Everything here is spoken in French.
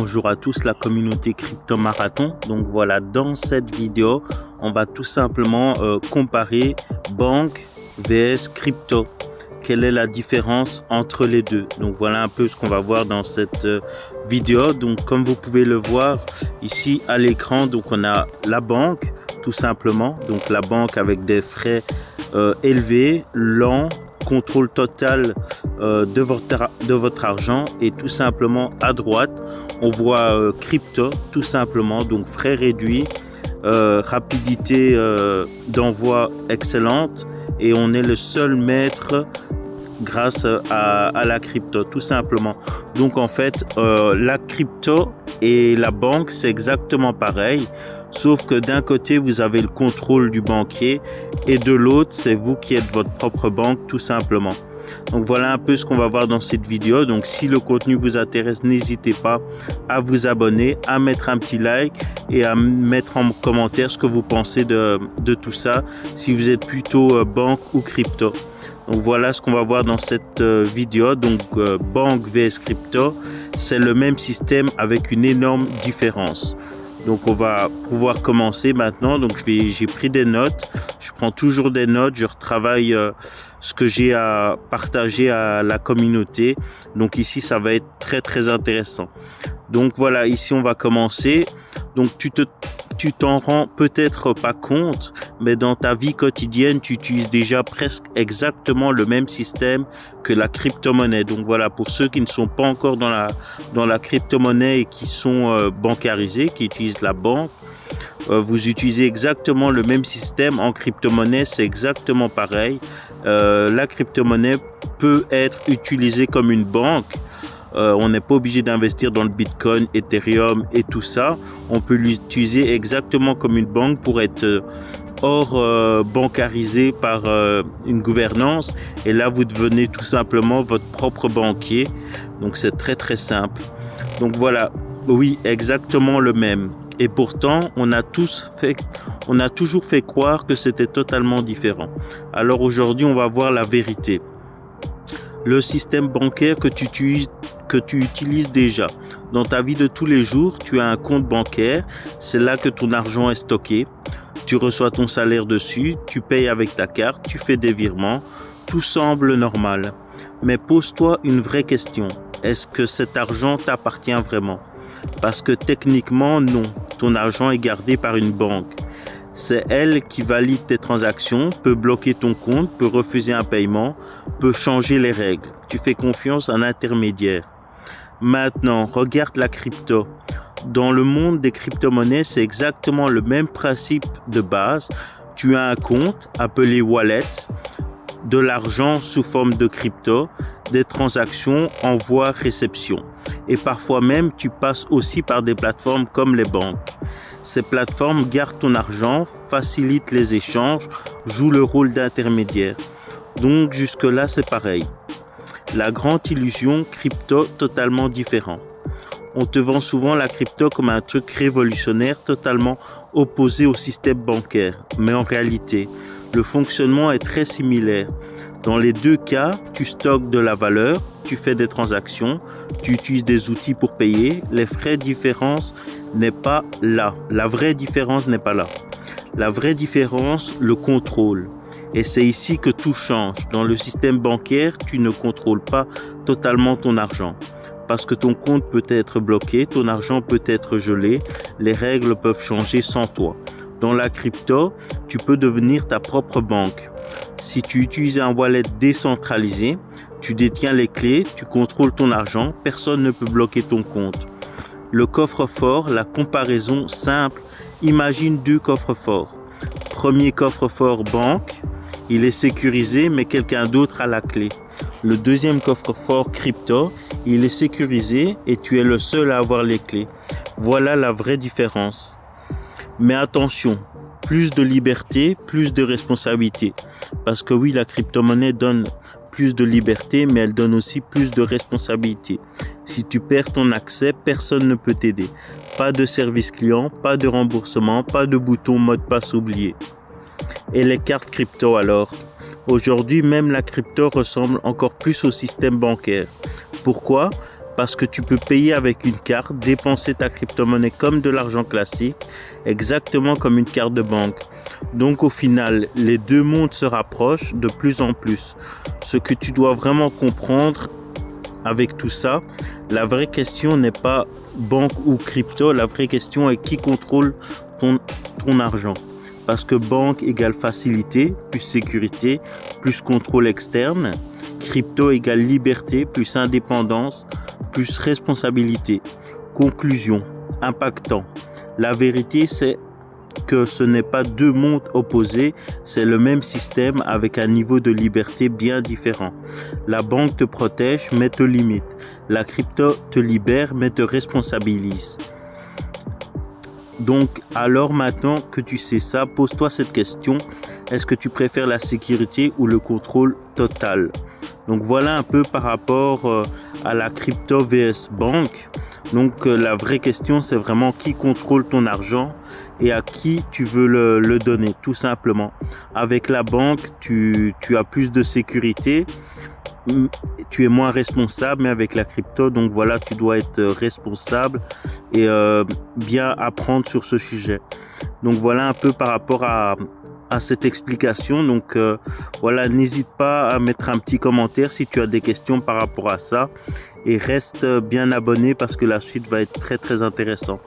bonjour à tous la communauté Crypto Marathon. Donc voilà, dans cette vidéo, on va tout simplement comparer banque vs crypto. Quelle est la différence entre les deux? Donc voilà un peu ce qu'on va voir dans cette vidéo. Donc comme vous pouvez le voir ici à l'écran, donc on a la banque tout simplement. Donc la banque avec des frais élevés, lents, contrôle total de votre argent, et tout simplement à droite on voit crypto tout simplement, donc frais réduits, rapidité d'envoi excellente, et on est le seul maître grâce à la crypto tout simplement. Donc en fait la crypto et la banque c'est exactement pareil, sauf que d'un côté vous avez le contrôle du banquier et de l'autre c'est vous qui êtes votre propre banque tout simplement. Donc voilà un peu ce qu'on va voir dans cette vidéo. Donc si le contenu vous intéresse, n'hésitez pas à vous abonner, à mettre un petit like et à mettre en commentaire ce que vous pensez de tout ça, si vous êtes plutôt banque ou crypto. Donc voilà ce qu'on va voir dans cette vidéo. Donc banque vs crypto, c'est le même système avec une énorme différence. Donc on va pouvoir commencer maintenant. Donc j'ai pris des notes, je prends toujours des notes, je retravaille ce que j'ai à partager à la communauté. Donc ici ça va être très intéressant. Donc voilà, ici on va commencer. Donc tu t'en rends peut-être pas compte, mais dans ta vie quotidienne, tu utilises déjà presque exactement le même système que la crypto-monnaie. Donc voilà, pour ceux qui ne sont pas encore dans la crypto-monnaie et qui sont bancarisés, qui utilisent la banque, vous utilisez exactement le même système. En crypto-monnaie, c'est exactement pareil. La crypto-monnaie peut être utilisée comme une banque. On n'est pas obligé d'investir dans le Bitcoin, Ethereum et tout ça. On peut l'utiliser exactement comme une banque pour être hors bancarisé par une gouvernance. Et là, vous devenez tout simplement votre propre banquier. Donc, c'est très simple. Donc voilà, oui, exactement le même. Et pourtant, on a toujours fait croire que c'était totalement différent. Alors aujourd'hui, on va voir la vérité. Le système bancaire que tu utilises déjà dans ta vie de tous les jours, tu as un compte bancaire, c'est là que ton argent est stocké, tu reçois ton salaire dessus, tu payes avec ta carte, tu fais des virements, tout semble normal. Mais pose-toi une vraie question, est-ce que cet argent t'appartient vraiment? Parce que techniquement non, ton argent est gardé par une banque. C'est elle qui valide tes transactions, peut bloquer ton compte, peut refuser un paiement, peut changer les règles. Tu fais confiance à un intermédiaire. Maintenant, regarde la crypto. Dans le monde des crypto-monnaies, c'est exactement le même principe de base. Tu as un compte appelé wallet, de l'argent sous forme de crypto, des transactions, envoi, réception. Et parfois même, tu passes aussi par des plateformes comme les banques. Ces plateformes gardent ton argent, facilitent les échanges, jouent le rôle d'intermédiaire. Donc jusque-là, c'est pareil. La grande illusion, crypto totalement différent. On te vend souvent la crypto comme un truc révolutionnaire, totalement opposé au système bancaire. Mais en réalité, le fonctionnement est très similaire. Dans les deux cas, tu stockes de la valeur, tu fais des transactions, tu utilises des outils pour payer. Les frais différence n'est pas là. La vraie différence n'est pas là. La vraie différence, le contrôle. Et c'est ici que tout change. Dans le système bancaire, tu ne contrôles pas totalement ton argent. Parce que ton compte peut être bloqué, ton argent peut être gelé, les règles peuvent changer sans toi. Dans la crypto, tu peux devenir ta propre banque. Si tu utilises un wallet décentralisé, tu détiens les clés, tu contrôles ton argent, personne ne peut bloquer ton compte. Le coffre-fort, la comparaison simple, imagine deux coffres-forts. Premier coffre-fort banque, il est sécurisé mais quelqu'un d'autre a la clé. Le deuxième coffre-fort crypto, il est sécurisé et tu es le seul à avoir les clés. Voilà la vraie différence. Mais attention, plus de liberté, plus de responsabilité. Parce que oui, la crypto-monnaie donne plus de liberté, mais elle donne aussi plus de responsabilité. Si tu perds ton accès, personne ne peut t'aider. Pas de service client, pas de remboursement, pas de bouton mot de passe oublié. Et les cartes crypto alors? Aujourd'hui, même la crypto ressemble encore plus au système bancaire. Pourquoi? parce que tu peux payer avec une carte, dépenser ta crypto-monnaie comme de l'argent classique, exactement comme une carte de banque. Donc au final, les deux mondes se rapprochent de plus en plus. Ce que tu dois vraiment comprendre avec tout ça, la vraie question n'est pas banque ou crypto, la vraie question est qui contrôle ton argent. Parce que banque égale facilité, plus sécurité, plus contrôle externe. Crypto égale liberté, plus indépendance, plus responsabilité. Conclusion, impactant. La vérité, c'est que ce n'est pas deux mondes opposés, c'est le même système avec un niveau de liberté bien différent. La banque te protège mais te limite. La crypto te libère mais te responsabilise. Donc, alors maintenant que tu sais ça, pose-toi cette question. Est-ce que tu préfères la sécurité ou le contrôle total? Donc, voilà un peu par rapport à la crypto vs banque. Donc, la vraie question, c'est vraiment qui contrôle ton argent et à qui tu veux le donner, tout simplement. Avec la banque, tu as plus de sécurité. Tu es moins responsable, mais avec la crypto, donc voilà, tu dois être responsable et bien apprendre sur ce sujet. Donc voilà un peu par rapport à cette explication. Donc voilà, n'hésite pas à mettre un petit commentaire si tu as des questions par rapport à ça et reste bien abonné parce que la suite va être très très intéressante.